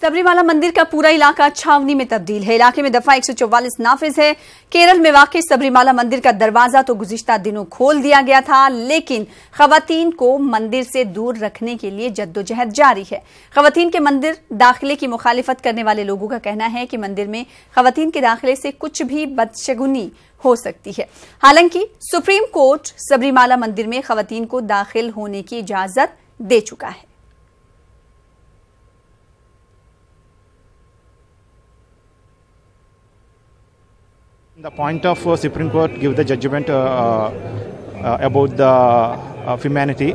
सबरीमाला मंदिर का पूरा इलाका छावनी में तब्दील है। इलाके में दफा 144 नाफिज है। केरल में वाक़ई सबरीमाला मंदिर का दरवाजा तो गुज़िश्ता दिनों खोल दिया गया था, लेकिन खवातीन को मंदिर से दूर रखने के लिए जद्दोजहद जारी है। खवातीन के मंदिर दाखिले की मुखालिफत करने वाले लोगों का कहना है कि मंदिर में खवातीन के दाखिले से कुछ भी बदशगुनी हो सकती है। हालांकि सुप्रीम कोर्ट सबरीमाला मंदिर में खवातीन को दाखिल होने की इजाजत दे चुका है। The point of Supreme Court give the judgment about the humanity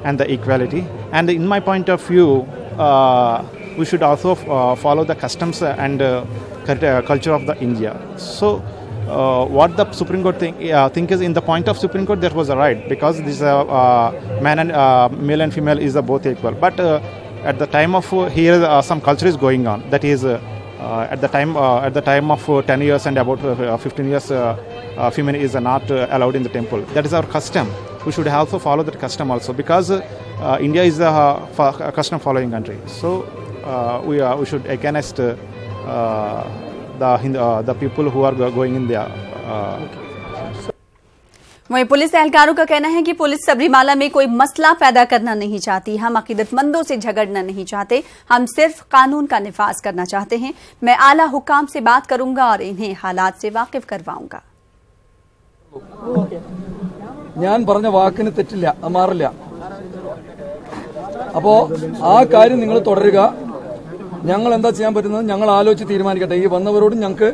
and the equality, and in my point of view, we should also follow the customs and culture of the India. So, what the Supreme Court think is in the point of Supreme Court there was a right, because this man and male and female is both equal. But at the time of here some culture is going on, that is. At the time of 10 years and about 15 years, female is not allowed in the temple. That is our custom. We should also follow that custom also, because India is a custom following country. So we should against the people who are going in there. वहीं police एहलकारों का कहना है कि police Sabarimala में कोई मसला पैदा करना नहीं चाहती। हम अकीदतमंदों से झगड़ना नहीं चाहते, हम सिर्फ कानून का निफाज करना चाहते हैं। मैं आला हुकाम से बात करूंगा और इन्हें हालात से वाकिफ करवाऊंगा। ഞാൻ പറഞ്ഞ വാക്കിന് തെറ്റില്ല, മാറില്ല. അപ്പോ ആ കാര്യം നിങ്ങൾ തുടരുക. ഞങ്ങൾ എന്താ ചെയ്യാൻ പറ്റുന്നത് ഞങ്ങൾ ആലോചിച്ച് തീരുമാനിക്കട്ടെ. ഈ വന്നവരോടും ഞങ്ങൾക്ക്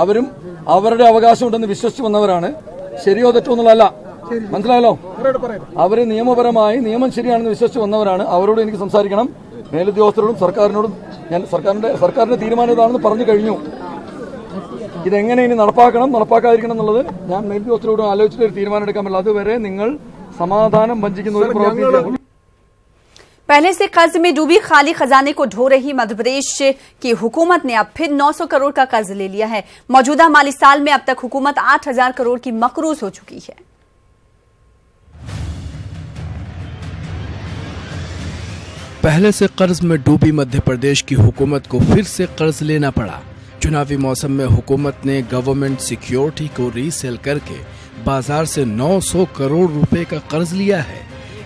അവരും അവരുടെ അവകാശം ഉണ്ടെന്ന് വിശ്വസിച്ച് വന്നവരാണ്. ശരിയോ തെറ്റോ എന്നുള്ളതല്ല, മനസ്സിലായല്ലോ. അവര് നിയമപരമായി നിയമം ശരിയാണെന്ന് വിശ്വസിച്ച് വന്നവരാണ്. അവരോട് എനിക്ക് സംസാരിക്കണം. മേലുദ്യോഗസ്ഥരോടും സർക്കാരിനോടും ഞാൻ സർക്കാരിന്റെ തീരുമാനം ഇതാണെന്ന് പറഞ്ഞു കഴിഞ്ഞു. ഇതെങ്ങനെ ഇനി നടപ്പാക്കാതിരിക്കണം എന്നുള്ളത് ഞാൻ മേലുദ്യോഗസ്ഥരോടും ആലോചിച്ചിട്ട് ഒരു തീരുമാനം എടുക്കാൻ പറ്റില്ല. അതുവരെ നിങ്ങൾ സമാധാനം വഞ്ചിക്കുന്ന ഒരു പ്രവൃത്തി। पहले से कर्ज में डूबी खाली खजाने को ढो रही मध्य प्रदेश की हुकूमत ने अब फिर 900 करोड़ का कर्ज ले लिया है। मौजूदा माली साल में अब तक हुकूमत 8000 करोड़ की मकरूज हो चुकी है। पहले से कर्ज में डूबी मध्य प्रदेश की हुकूमत को फिर से कर्ज लेना पड़ा। चुनावी मौसम में हुकूमत ने गवर्नमेंट सिक्योरिटी को रीसेल करके बाजार से 900 करोड़ रुपए का कर्ज लिया है।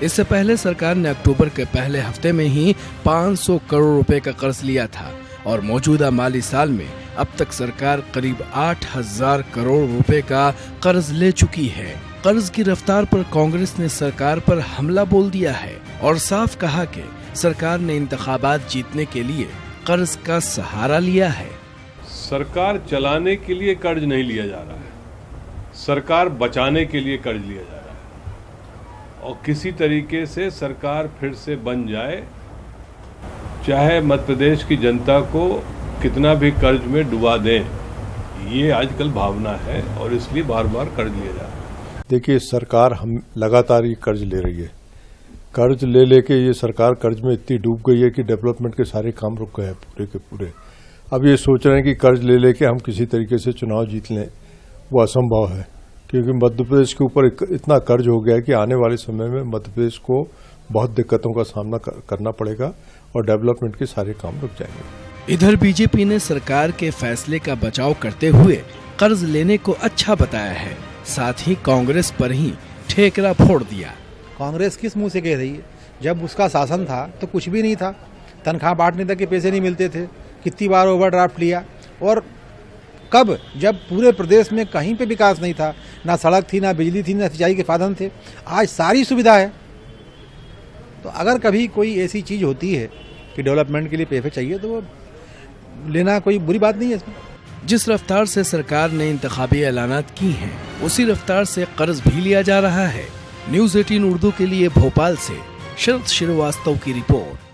इससे पहले सरकार ने अक्टूबर के पहले हफ्ते में ही 500 करोड़ रुपए का कर्ज लिया था और मौजूदा माली साल में अब तक सरकार करीब 8000 करोड़ रुपए का कर्ज ले चुकी है। कर्ज की रफ्तार पर कांग्रेस ने सरकार पर हमला बोल दिया है और साफ कहा कि सरकार ने इंतखाबात जीतने के लिए कर्ज का सहारा लिया है। सरकार चलाने के लिए कर्ज नहीं लिया जा रहा है, सरकार बचाने के लिए कर्ज लिया जा रहा है। और किसी तरीके से सरकार फिर से बन जाए, चाहे मध्य प्रदेश की जनता को कितना भी कर्ज में डुबा दें, ये आजकल भावना है और इसलिए बार बार कर्ज लिया जा रहा है। देखिए, सरकार हम लगातार ये कर्ज ले रही है। कर्ज ले लेके ये सरकार कर्ज में इतनी डूब गई है कि डेवलपमेंट के सारे काम रुक गए हैं पूरे के पूरे। अब ये सोच रहे हैं कि कर्ज ले लेके हम किसी तरीके से चुनाव जीत लें, वो असंभव है, क्योंकि मध्य प्रदेश के ऊपर इतना कर्ज हो गया है कि आने वाले समय में मध्य प्रदेश को बहुत दिक्कतों का सामना करना पड़ेगा और डेवलपमेंट के सारे काम रुक जाएंगे। इधर बीजेपी ने सरकार के फैसले का बचाव करते हुए कर्ज लेने को अच्छा बताया है, साथ ही कांग्रेस पर ही ठेकरा फोड़ दिया। कांग्रेस किस मुंह से कह रही है? जब उसका शासन था तो कुछ भी नहीं था, तनख्वाह बांटने तक के पैसे नहीं मिलते थे। कितनी बार ओवरड्राफ्ट लिया, और कब जब पूरे प्रदेश में कहीं पे विकास नहीं था, ना सड़क थी, ना बिजली थी, ना सिंचाई के साधन थे। आज सारी सुविधा है। तो अगर कभी कोई ऐसी चीज होती है कि डेवलपमेंट के लिए पैसे चाहिए, तो वो लेना कोई बुरी बात नहीं है इसमें। जिस रफ्तार से सरकार ने इंतखाबी ऐलानात की हैं, उसी रफ्तार से कर्ज भी लिया जा रहा है। न्यूज़ 18 उर्दू के लिए भोपाल से शरद श्रीवास्तव की रिपोर्ट।